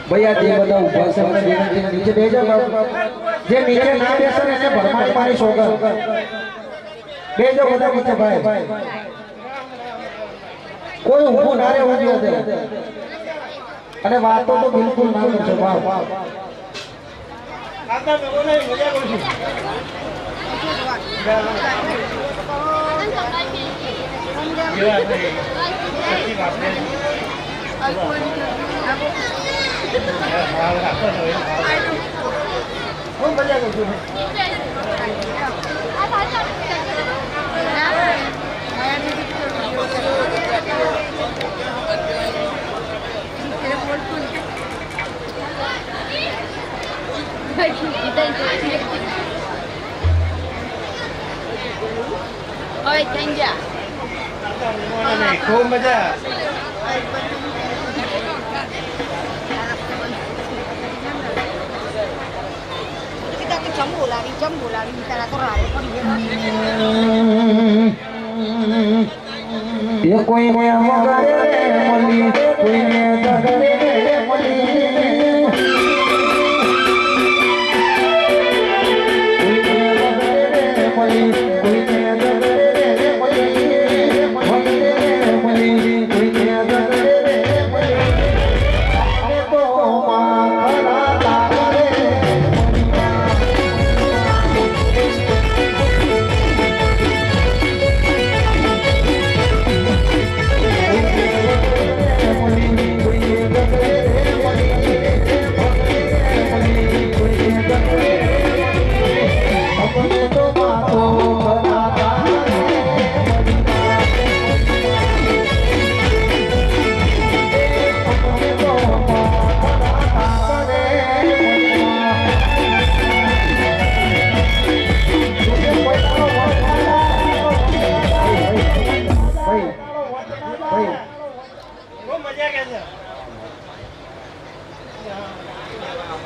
ભૈયા જે બધા ઊભા છે મને વિનંતી નીચે બેસજો જે નીચે ના બેસે ને એને ભરમાડી મારી સોગંદ બેસજો બધા નીચે ભાઈ કોઈ ઊભું ના રહેવું જોઈએ અને વાતો તો બિલકુલ ના કરશો ભાવ આતા મેં બોલે મજા કરું છું Oi, Kenya. ખૂબ મજા Kita ke jam bola kita nak korang. ये कोई ने मगरे मली कोई ने दगरे मली कोई ने दगरे मली कोई ने दगरे मली अरे तो मां खड़ा तारे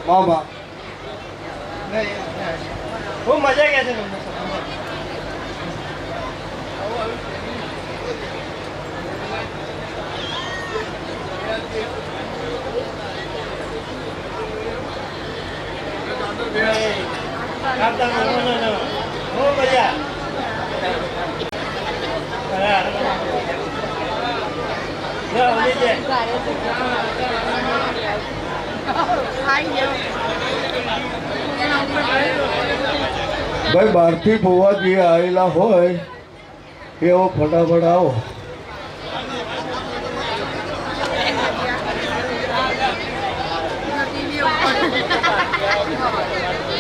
बाबा वो मजा कैसे वो मजा भाई भारती बुआ जी आएला होय एवो फटाफट आओ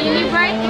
Ini baik.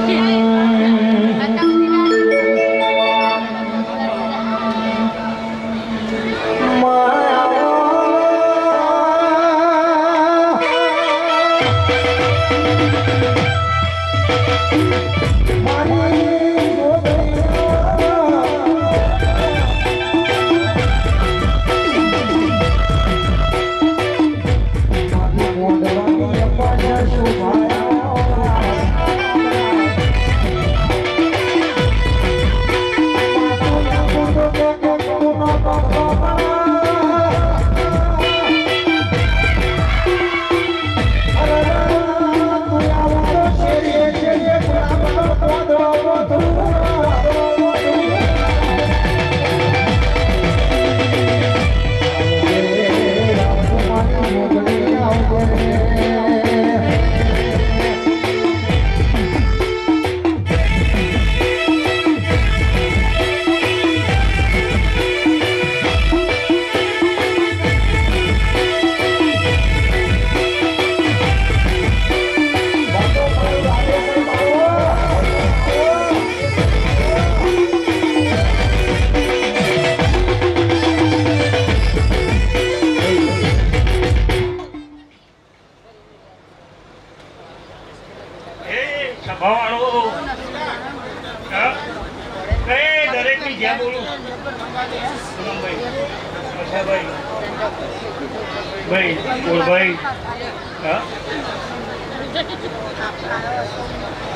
भाई बोल भाई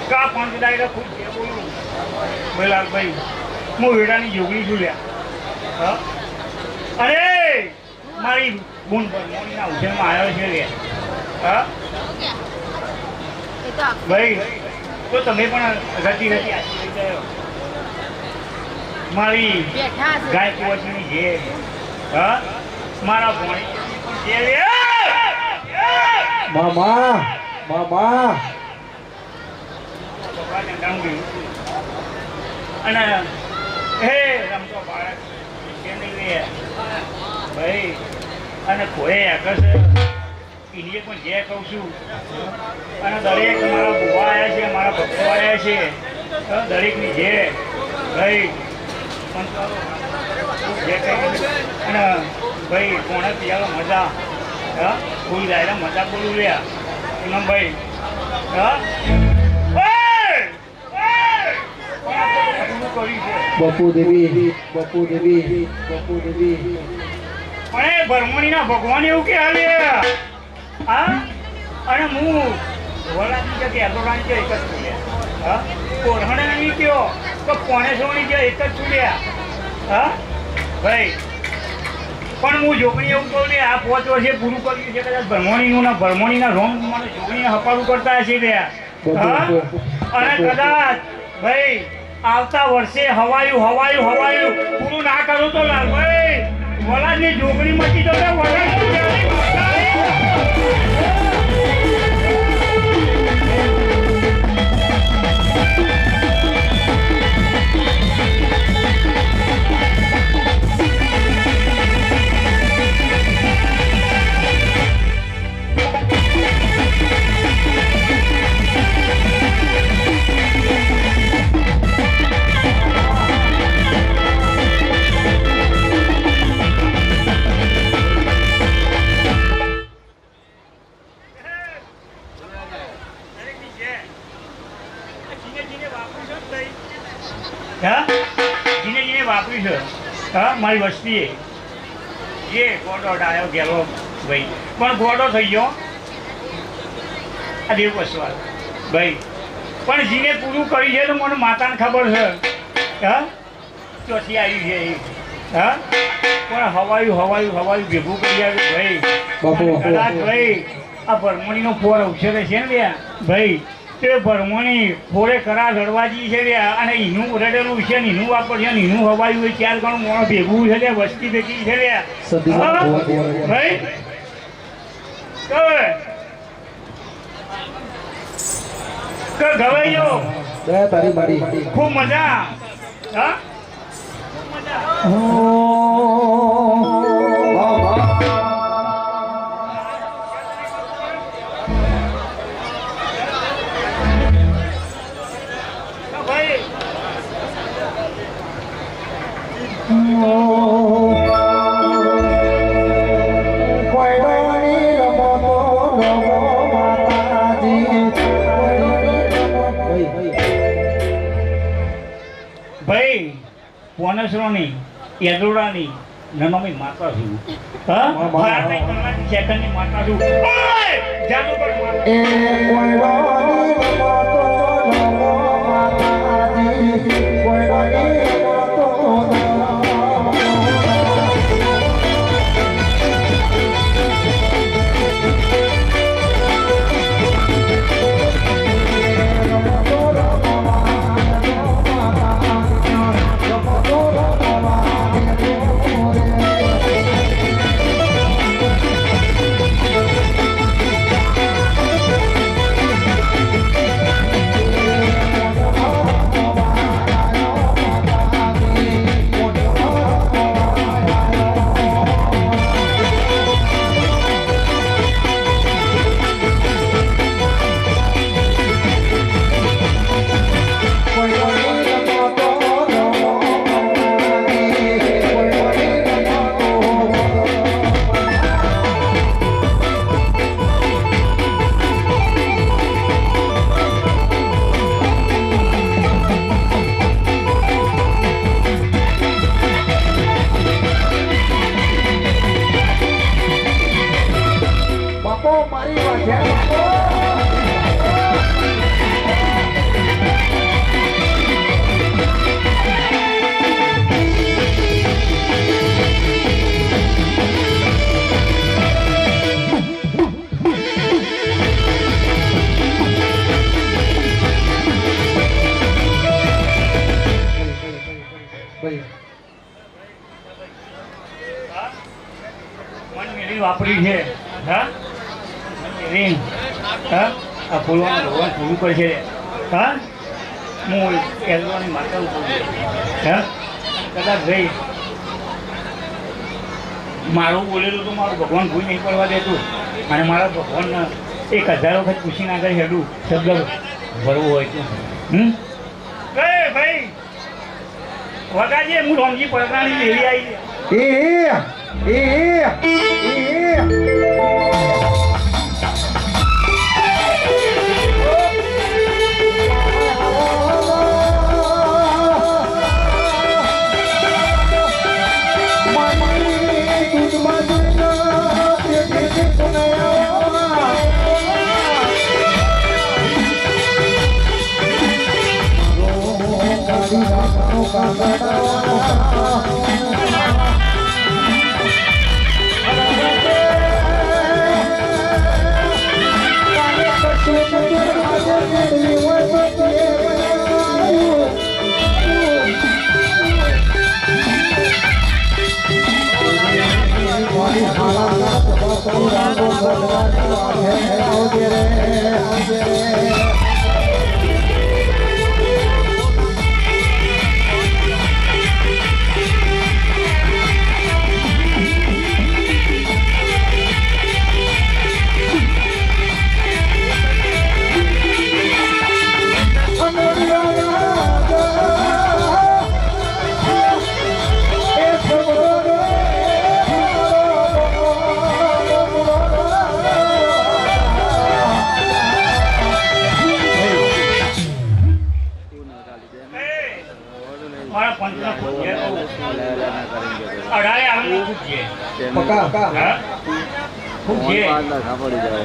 का फोन डायरेक्ट खूब बोलू बैलाल भाई मु वेडानी जोगली जुल्या अरे મારી બૂન ભરમોણીના ઉછેરમાં આવ્યો છે રે. હા એ તો આપ- ભાઈ તો તમે પણ રતી રતી આશી લઈ ગયો. મારી બેઠા છે. ગાય કુંવરજીની ઘેર. હા મારા ભોણી જે રે. મામા મામા ભગવાન અંધારું ગયું. અને હે રમતો બાળક છે નહીં રે ભાઈ. અને કોઈ આકર્ષ એને પણ જે કહું છું. અને દરેક મારા ભૂવા આવ્યા છે, મારા ભક્તો આવ્યા છે. દરેકની જે ભાઈ પણ જે કંઈ અને ભાઈ કોણે પીવાનો મજા. હા ફૂલ જાય મજા બોલું લે પૂનમભાઈ. હા બપુ દેવી બપુ દેવી બપુ દેવી પણ એ ભરમણીના ભગવાન એવું કે હાલે. હા અને હું વલાની જગ્યાએ અગોરાની જે એક જ છૂલ્યા. હા કોરહણાની કયો તો પોણેસોની જે એક જ છૂલ્યા. હા ભાઈ પણ હું જોગણી એવું કહું ને આ 5 વર્ષે પૂરું કર્યું છે કદાચ ભરમણીનું ના ભરમણીના રોમ મને જોગણીને હપાડું કરતા હશે ત્યાં. હા અને કદાચ ભાઈ આવતા વર્ષે હવાયું પૂરું ના કરું તો લાલભાઈ વલાદની જોગણી મચી જશે. હા જીને વાપર્યું છે. હા મારી વસ્તીએ જે ગોડો આવ્યો ગયેલો ભાઈ પણ ગોડો થઈ ગયો આ દેવ વસવાલ ભાઈ. પણ જીને પૂરું કર્યું છે તો મને માતાને ખબર છે. હા ચોથી આવી છે એ. હા પણ હવાયું ભેગું કરી આવ્યું ભાઈ. કદાચ ભાઈ આ ભરમણીનો ફોર અવસરે છે ને ભાઈ તે ભરમણી ફોરે કરા રડવાજી છે રહ્યા. અને એનું રડેલું છે ને એનું વાપરશે ને એનું હવાયું હોય 4 ગણું મોણો ભેગું છે વસ્તી ભેગી છે રહ્યા. ભાઈ ગવાઈ ગયો તારી મારી ખૂબ મજા. હા ભાઈ પોનેસરોની યદુડાની નનોમી માતા છું. હા 12 સેકન્ડની માતા છું. જાદુ પર વાપરી છે હા રીંગ હા આ ફૂલવાનું ભગવાન પૂરું કરશે હા હું એલવાની માતા ઉપર હા કદાચ ભાઈ મારું બોલેલું તો મારું ભગવાન ભૂલ નહીં પડવા દેતું અને મારા ભગવાનને 1000 વખત પૂછી ના કરી હેડું શબ્દ ભરવું હોય તો ભાઈ વગાડીએ હું રોમજી પડકાની દેવી આવી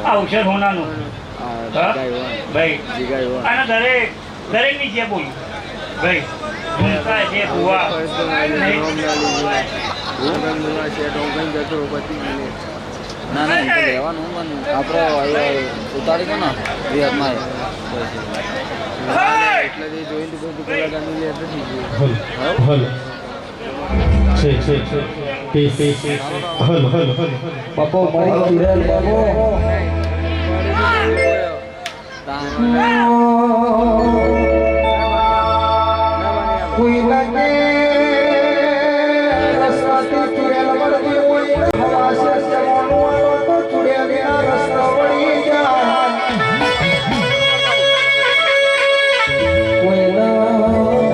ઔષધ હોનાનું ભાઈ અને દરેકની છે બોલ ભાઈ ભૂમકા છે ભૂવા ના રહેવાનું પણ આપણે ઉતારી ગયો ને વિહારમાં એટલે જોઈને બાપો મારી કિરણ બાપો કોઈ લાગે રસ્તાથી ચુડેલ વળગી હોય હવા સે જવાનું આલો તો ચુડેલના રસ્તા વળી જાય કોઈના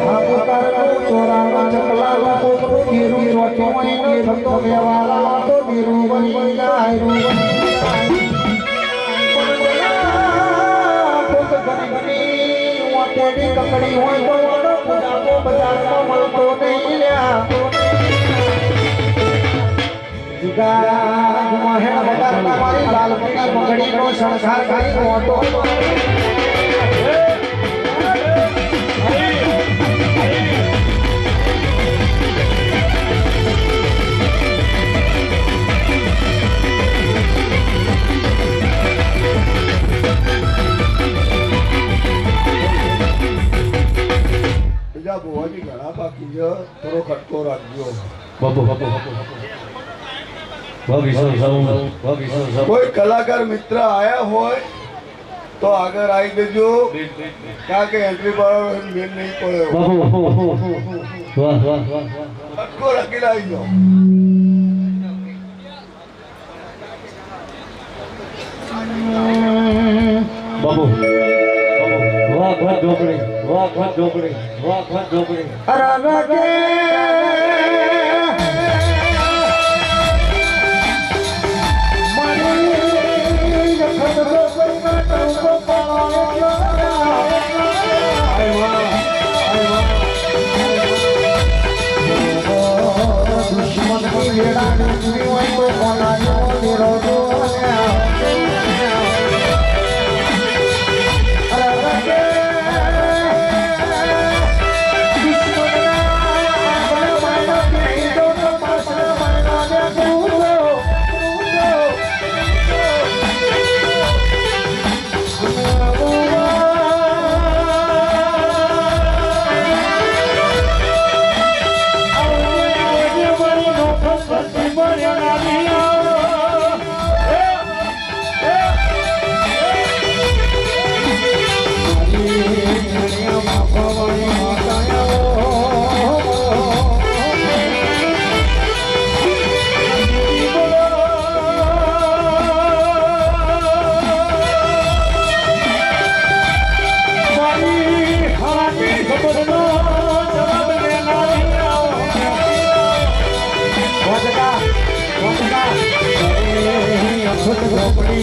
હાપુતારનું ચોરાના ચકલા લોકોનું ગીરું ચોચોણીનો થતો વ્યવહારમાં તો ગીરું વળી જાય કકડી હોય તો બજારમાં મળતો નહીં લ્યા મારી લાલપુરી બંગડીનો સંસાર કરી મોટો ભુવાજી ઘણા બાકી છે થોડો ખટકો રાખજો કોઈ કલાકાર મિત્ર આયા હોય તો આગળ આવી દેજો કારણ કે એન્ટ્રી વાળો મેન નહીં પડ્યો ખટકો રાખીને આવી જાઓ બાબુ વાહ વાહ ઢોકળી અરે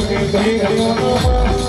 ને ગલી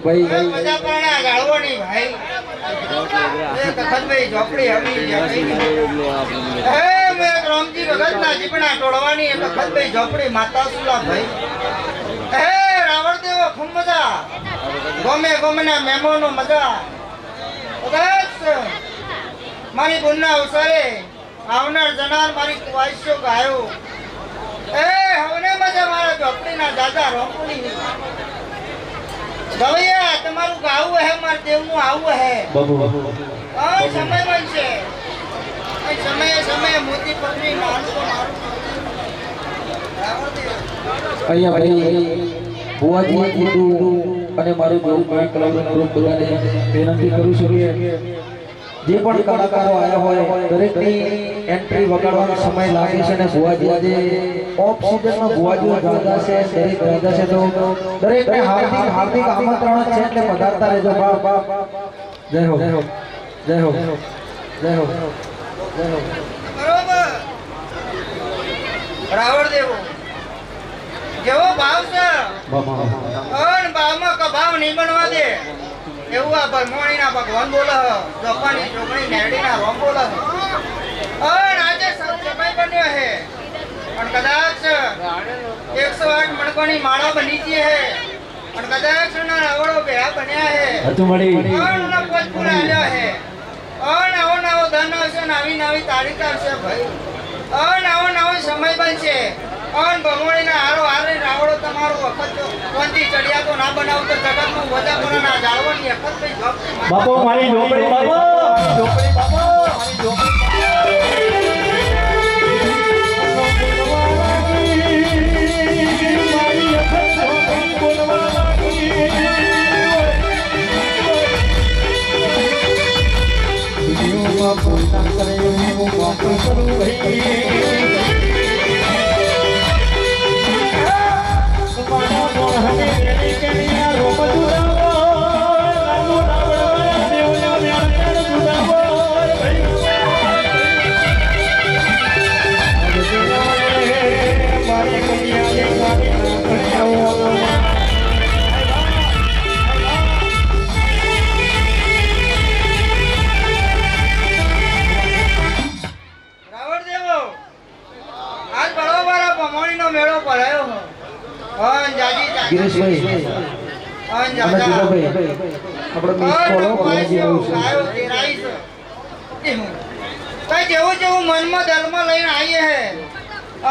ભાઈ મજા પણ ગાળવો નહીં ભાઈ એ કખતભાઈ ઝોપડી હમી હે મે રામજી ભગત ના જીપણા તોડવાની એ કખતભાઈ ઝોપડી માતા સુલા ભાઈ હે રાવણ દેવો ખૂબ મજા ગમે ગમે ના મહેમાનો મજા કદાચ મારી બુનના અવસરે આવનાર જનાર મારી વાઈસો ગાયો એ હવે મજા મારા ઝોપડી ના દાદા રોપડી ગવૈયા તમારું ગાવું હે માર દેવનું આવું હે બાબુ આ સમય બનશે આ સમયે મોતી પકડી મારું તો મારું અહીંયા ભાઈ બુઆજી કીધું અને મારું જોવું કોઈ કલાવનું ગ્રુપ બધાને વિનંતી કરું છું કે જે પણ કલાકારો આવ્યા હોય દરેકની એન્ટ્રી વગાડવાનો સમય લાગે છે અને બુઆજી આજે ઓફ સિઝનમાં બુઆજીઓ ગાતા છે દરેક ગાતા છે તો દરેકને હાર્દિક હાર્દિક આમંત્રણ છે એટલે પધારતા રહેજો બાપ જય હો જય હો જય હો જય હો જય હો બરોબર રાવણ દેવો જેવો ભાવ છે અન ભાવમાં કભાવ નહીં બનવા દે એવું આ ભરમોણીના ભગવાન બોલે જપાની ચોકડી નેરડીના રોમ બોલે અન આજે સમય બન્યો હે પણ કદાચ 108 મણકોની માળા બની ગઈ હે પણ કદાચ ના રાવણો ભેળા બન્યા હે હતું મળી અન ના પોતપુરા આલ્યો હે અન આવો નવો ધન આવશે નવી નવી તારીખ આવશે ભાઈ અન આવો નવો સમય બનશે અન ભમોણીના હારો હારે રાવણો તમારો વખત કોંતી ચડિયા તો ના બનાવ તો જગતમાં વધા પરના જાળવાની વખત ભાઈ જોપડી બાપો મારી ઝોપડી બાપો ઝોપડી બાપો મારી ઝોપડી રાવણ દેવો આજ બરોબર આ ભમોણીનો મેળો ભરાયો હો અન જાજી ગિરીશભાઈ અન અને જાજા જીગાભાઈ આપણે મિસ કોલ કોલેજી આવ્યું છે આયો તેરાઈ છે ભાઈ જેવું જેવું મનમાં ધર્મ લઈને આવીએ હે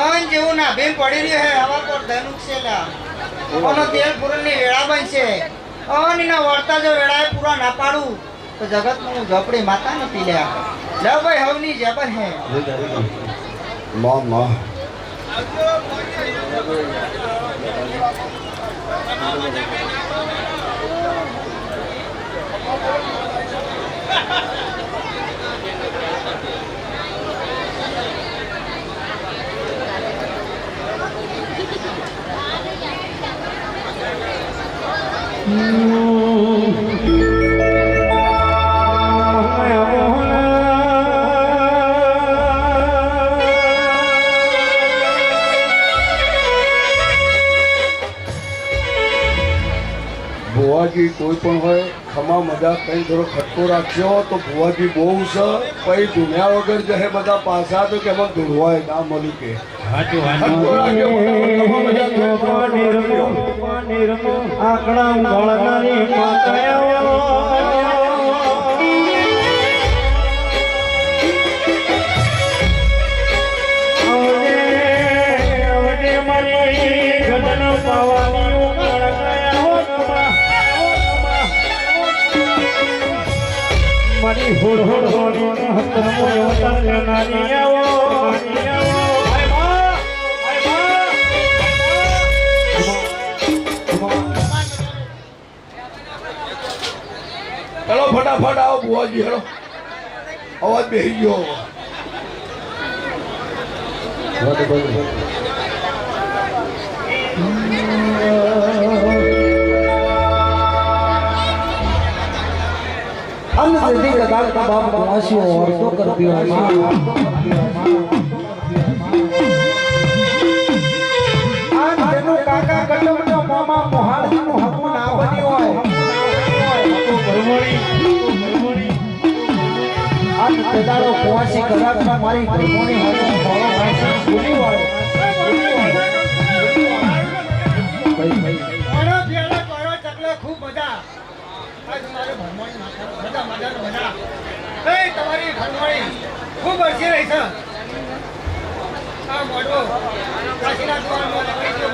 અન જેવું નાભીમ પડી રહ્યું હે હવા પર ધનુક છે લા અને તેલ પૂરણની વેળા બનશે અન એના વર્તા જો વેળાએ પૂરા ના પાડું તો જગતમાં હું ઝોપડી માતા નથી લ્યા લે ભાઈ હવની જેબન હે માં ભુવાજી કોઈ પણ હોય ખમા મજા કઈ થોડો ખટકો રાખ્યો તો ભુવાજી બહુ છે પછી દુનિયા વગર જશે બધા પાછા તો કે એમાં ધૂળવાય ના મળ્યું કે ખટકો રાખ્યો ખમા મજા મારી હોડ હોડ હોડી હતરમો અવતાર નાની આવો આય બા ચલો ફટાફટ આવો ભુવાજી હેલો અવાજ બેસી ગયો અંધશ્રદ્ધી કદાચ બાપ ગુમાસ્યો હોય તો કરતી હોય આ તેનું કાકા કટમનો મામા મોહાળજીનું હકું ના બન્યું હોય આ તેદાડો કુવાસી કદાચમાં મારી ભરમોની હકું ફોળો ભાઈ ભૂલી હોય ખૂબ મજા આજ મારે ભરમણી મજા મજા મજા એ તમારી ભરમણી ખૂબ હરસી રહી છે આ મોડો કાશીના દ્વારમાં લગાઈ ગયો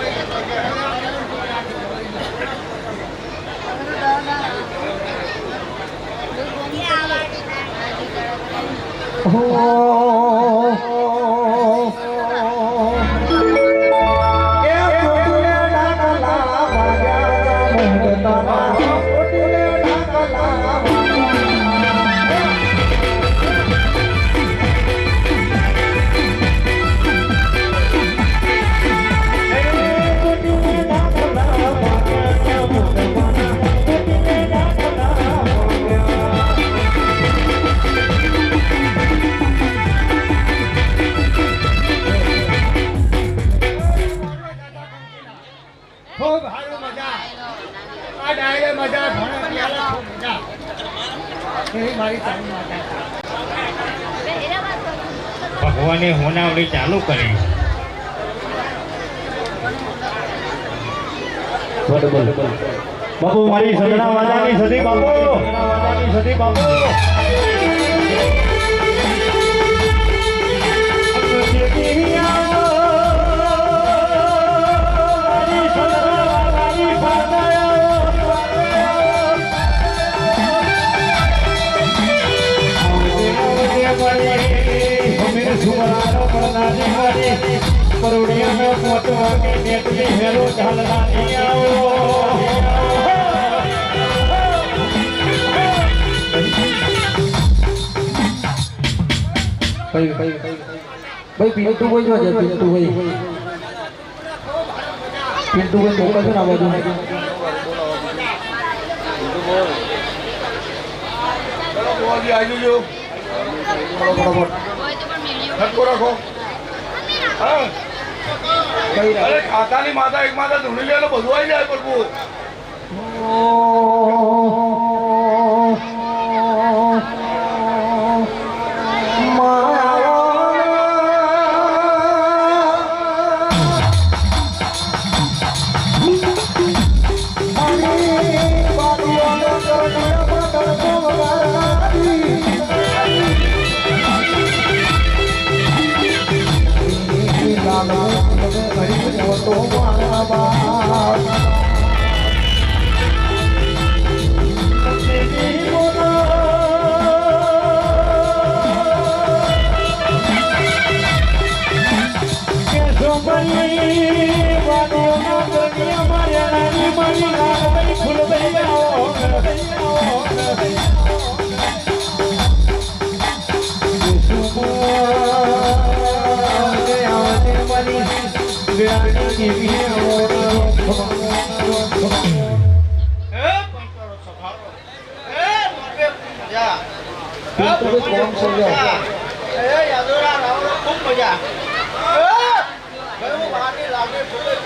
ખૂબ સારું મજા આ ડાયરે મજા ઘણા પ્યાલા ખૂબ મજા એવી મારી ચાલુ માતા ભગવાને હોનાવડી ચાલુ કરી બાપુ મારી સદના વાજાની સદી બાપુ સદી બાપુ કરોડિયા પોતવા કે નેટલી હેરો ઝાલરાની આવો ભાઈ પિન્ટુ ભાઈ જો પિન્ટુ ભાઈ મોકલજો ને આ બાજુ ચલો ભુવાજી આવી જજો ફટાફટ ખટકો રાખો હા અરે ખાતાની માતા એક માતા ધૂણી લે બધું આવી જાય પ્રભુ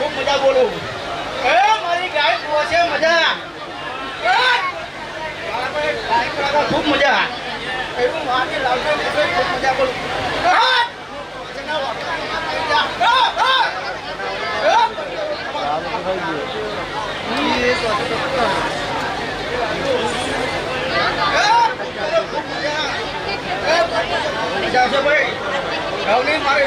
ખૂબ મજા બોલું મારી ગાય છે મજા કાકા ખૂબ મજા એવું માગે લાવજો ખૂબ મજા બોલું મજા આવશે ભાઈ ગાવની મારે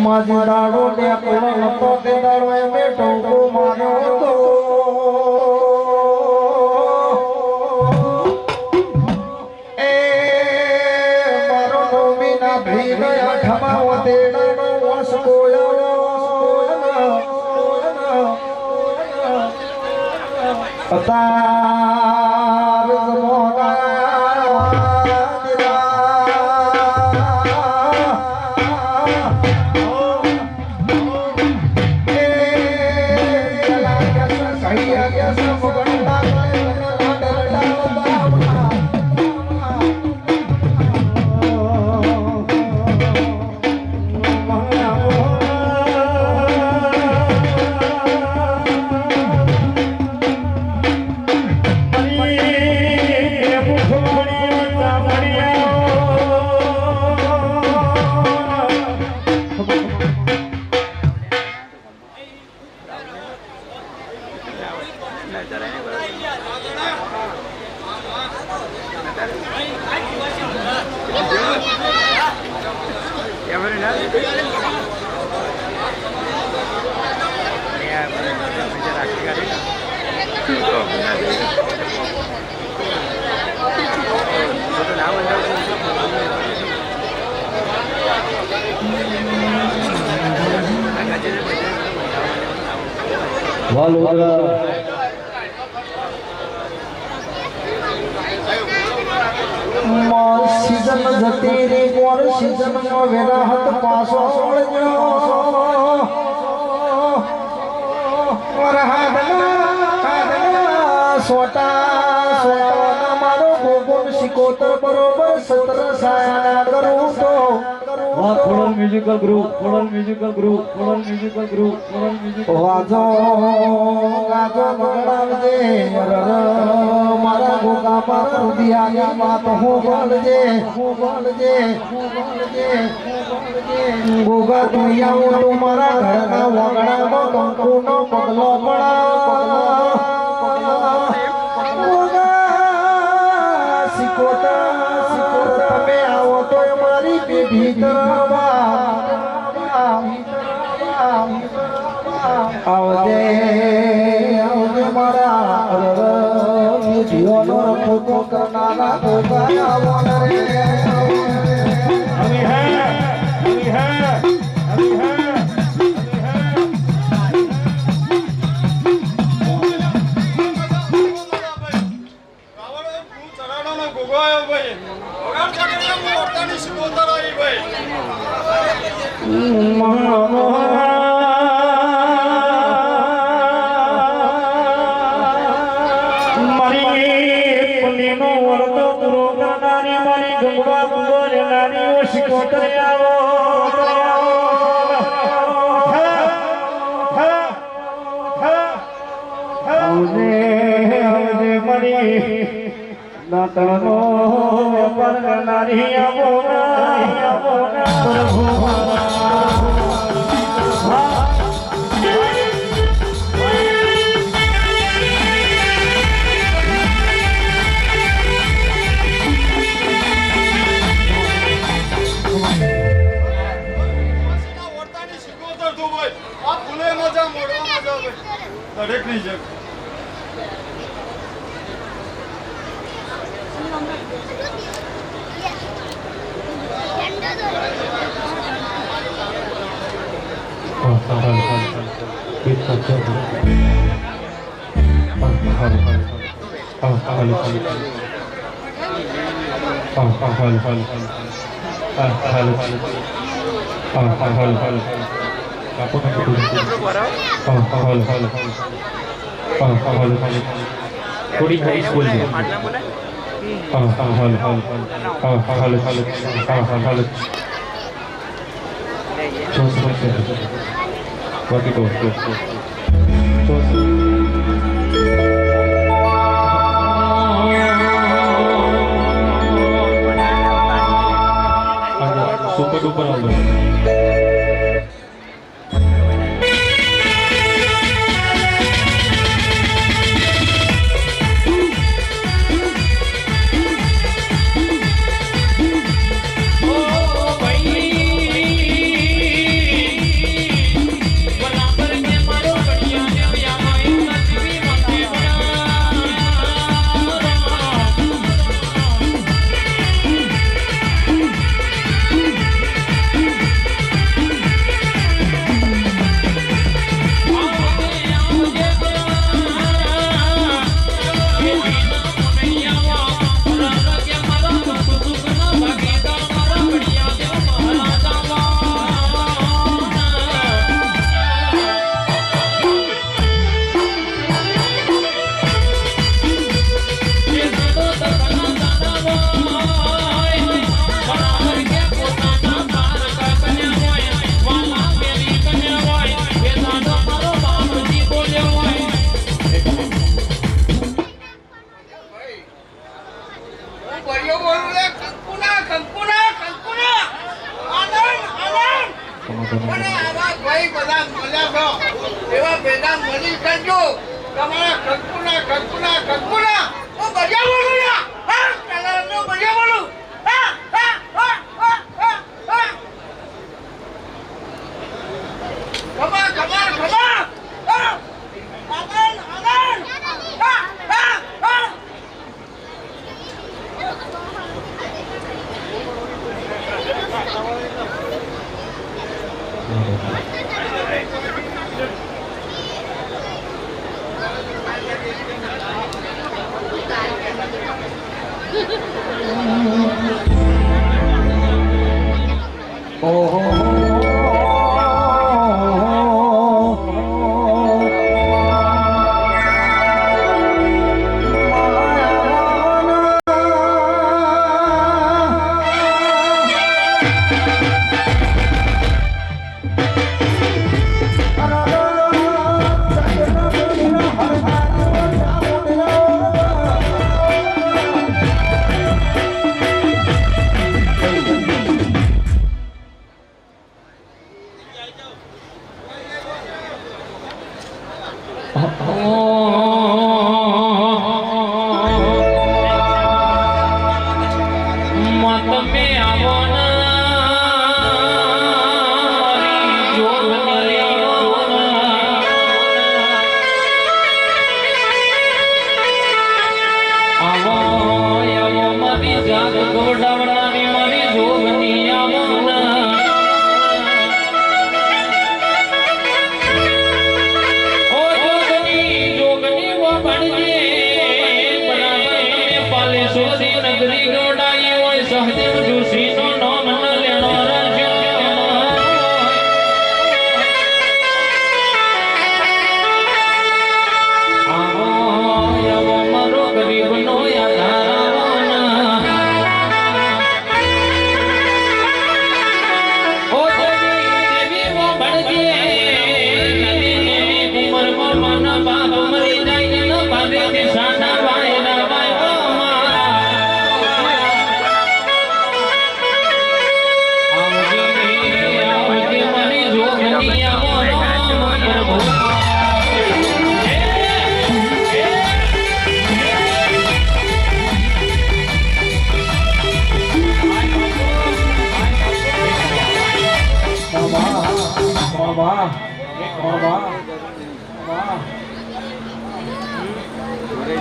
મજડાડો ને કોળતો તે દાડો મે ટોકો માર્યો તો એ મારો નોમીના ભીડ આઠમા તેડાનો વસ કોળ્યો અતાર જમોના सीजन जती रे मोर सीजन में वेरा हाथ पासो वळजो मोर हादना सोटा सोटा मारो गोगोन शिकोतर बरोबर 17 सायाना करू तो वाह खोडल म्युझिकल ग्रुप वाजो गाजो बगडावजे रर मारा गोगा पर दिया बात हो बोलजे गोगा दुनिया वो तुम्हारा घर का वगड़ा में कंकु नो पगलो पड़ा गोगा सिकोटा में आओ तो हमारी भीतर आवजे मारा जीवनो रखो करना गोगा आवो रे નાતણનો વેપાર કરનારી આવો પ્રભુ દરેક ની છે થોડી હાઈ સ્કૂલ છે બાકી તો સુપર ડુપર આવડે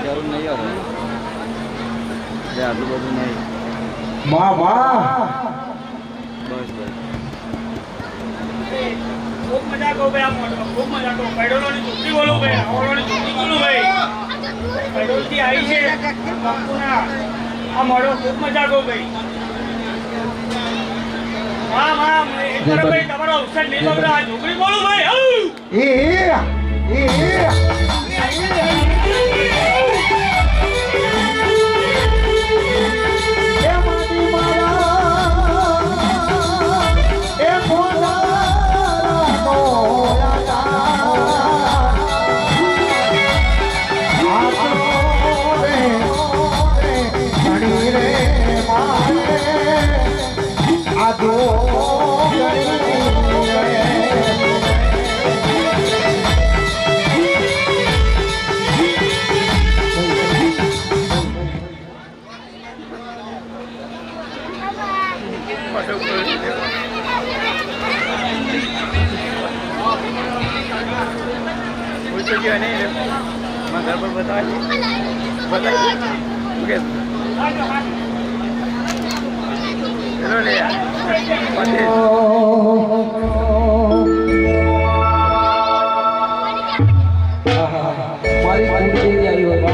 જરૂર નહીં હવે આટલું બધું નહીં વાહ વાહ બસ બસ ખૂબ મજા કહું ભાઈ આ મોટો ખૂબ મજા કહું પેડોલોની ચૂંટણી બોલું ભાઈ આવડોની ચૂંટણી બોલું ભાઈ ગઢોલથી આવી છે બાપુના આ મળો ખૂબ મજા ગયો ભાઈ હા હા ભાઈ તમારો અવસર નહીં બગડે આ છોકરી બોલું ભાઈ મારી કુળદેવી આવી હોય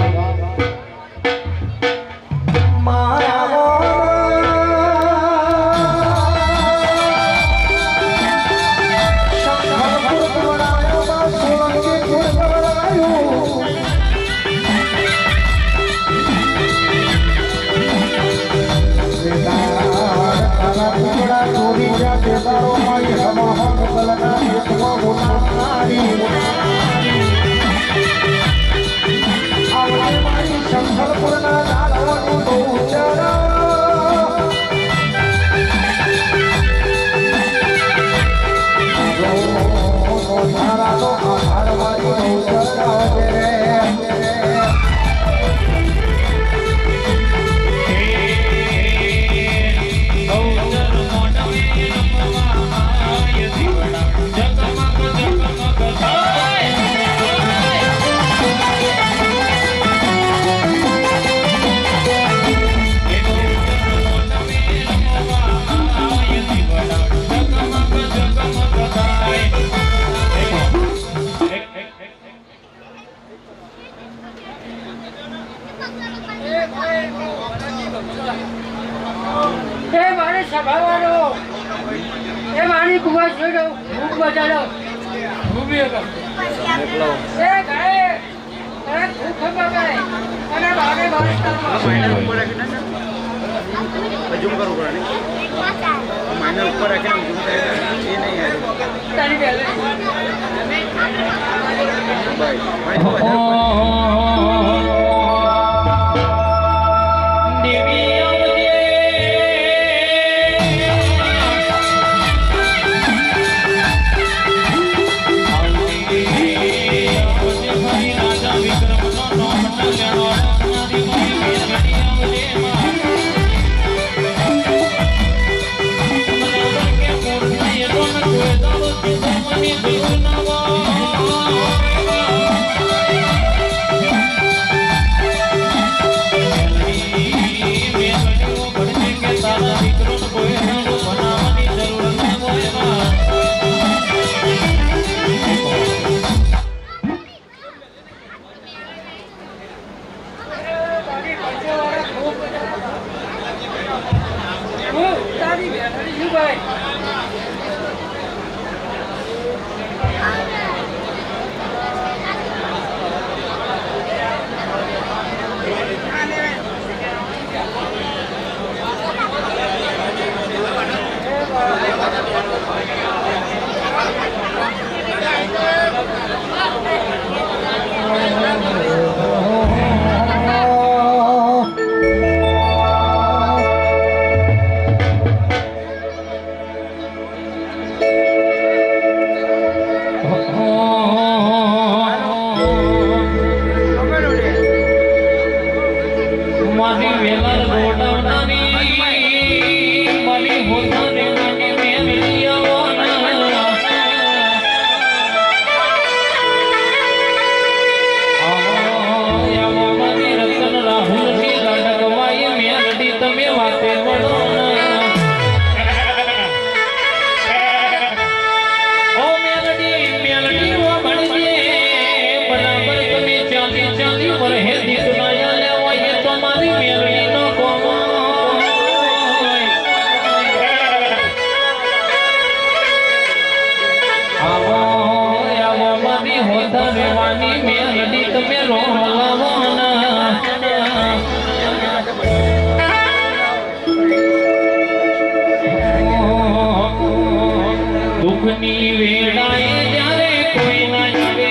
દુઃખની વેળાએ જ્યારે કોઈ ના આવે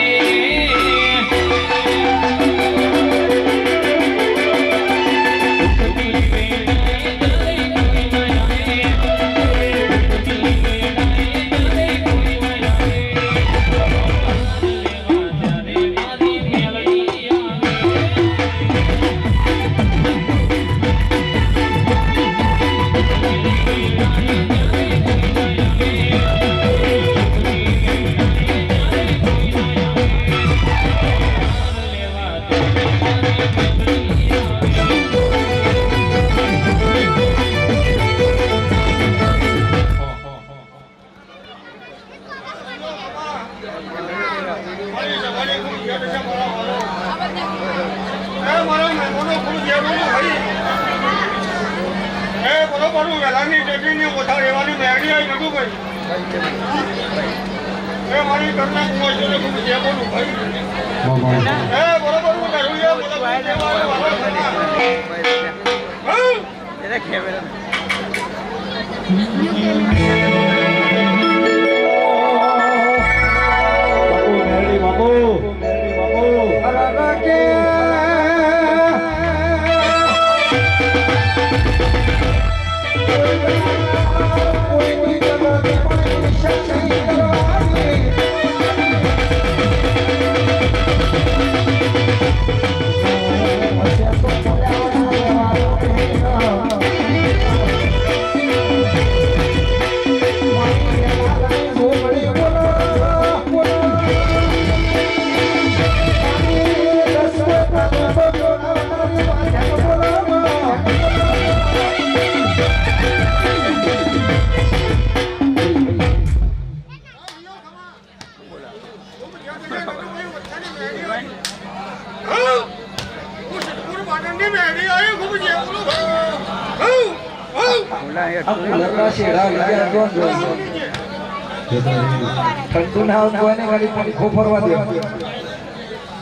ઠંડુ ના આવતું હોય ને ખાલી પંખો ફરવા દે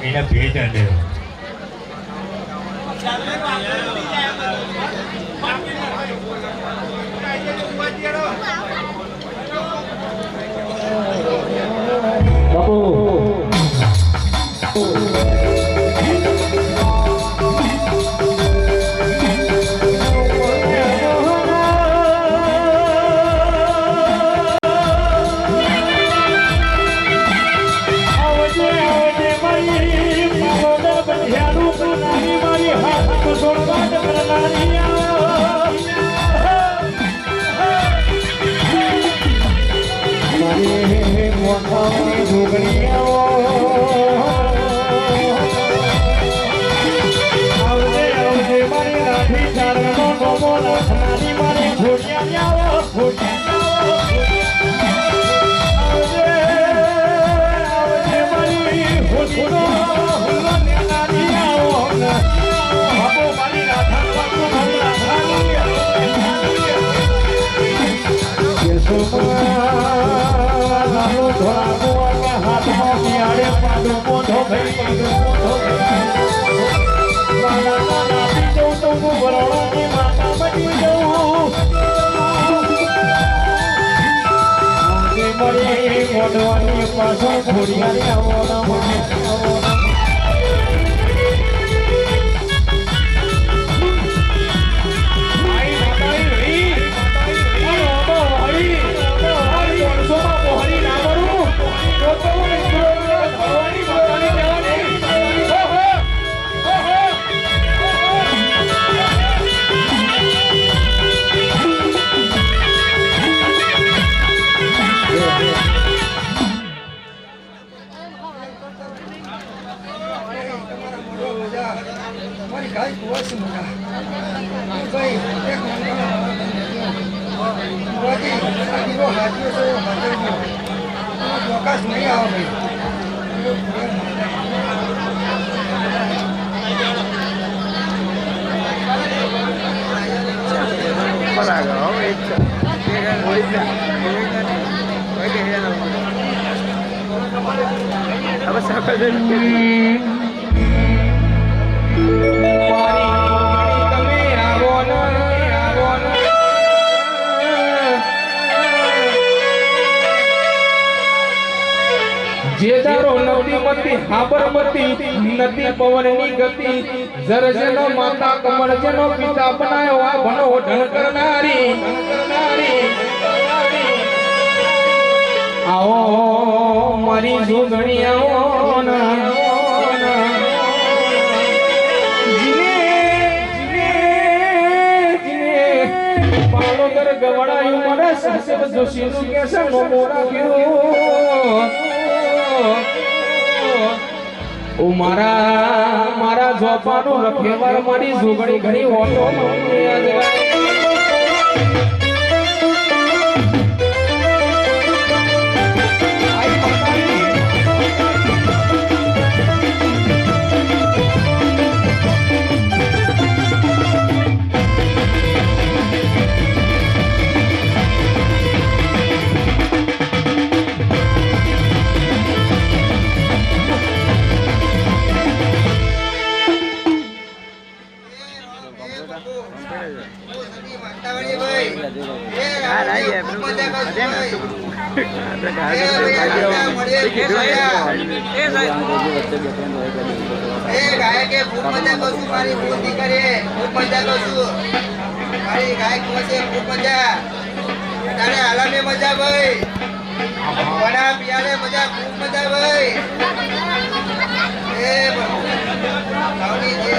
એને ભેજ દે પાછળ ઘોડિયારી આવવાના જે દારો નદી મતી હાબરમતી નદી પવનની ગતિ જરજનો માતા કમળ જેનો પિતા બનાયો આ ભણો ઢણ કરનારી આવો મારી જોગણી આવો ના પાલોદર ગવડાયું મને સાસબ જોશીનું કેસર નો મોરાગ્યું ઓ મારા જોપાનું રખેવાર મારી જોગણી ઘણી ઓટો મજા ભાઈ બના પિયાલે મજા ખૂબ મજા ભાઈ એ ભાવની જે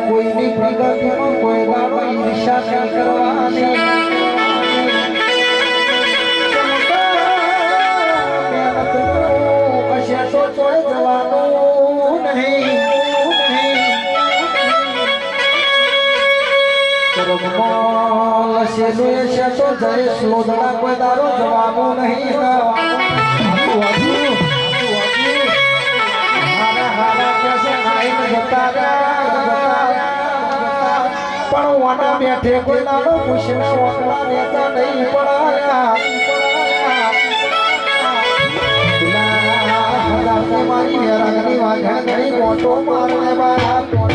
કોઈની પ્રગતિમાં કોઈ ગાડો ઈર્ષા નહીં કરવાની હશે તો છોડ જવાનું નહીં હશે તો જય શ્લોદડા કોઈ દારો જવાનું નહીં પણ વાના બેઠે કોઈ નાનો પૂછને વાકડા નેતા નહીં પડાયા મારી હેરાની વાઘા ઘણી મોટો મારને બાપ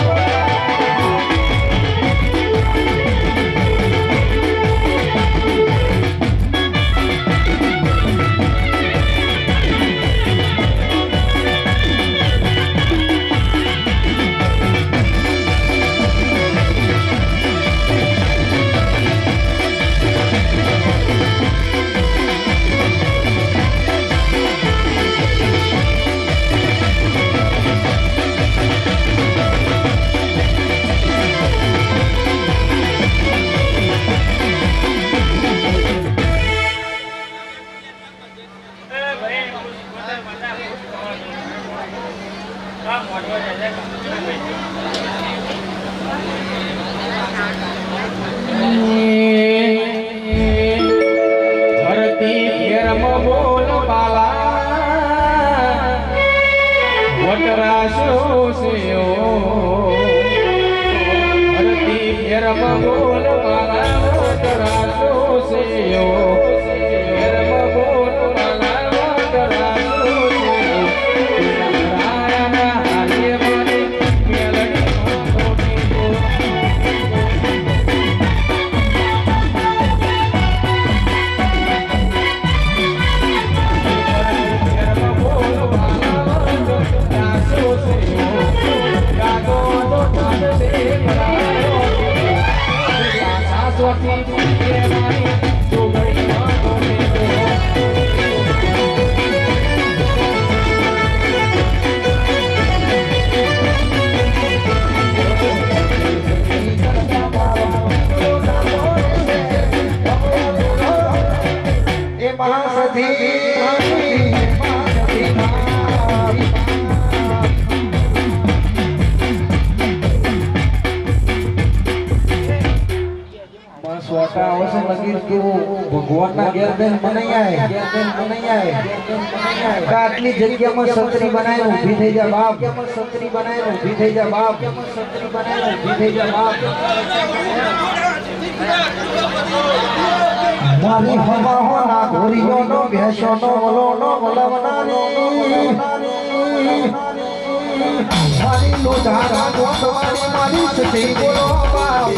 What કેવું ભગવાનના ઘેર બેન બનાઈ આય આટલી જગ્યામાં છત્રી બનાવીને ઊભી થઈ જા બાપ છત્રી બનાવીને ઊભી થઈ જા બાપ છત્રી બનાવીને ઊભી થઈ જા બાપ મારી હવા હો ના ઘોરીઓ નો ભેંસો નો વલો નો વલવનારી મારી લોઢારા નો તમારી મારી છત્રી બોલો બાપ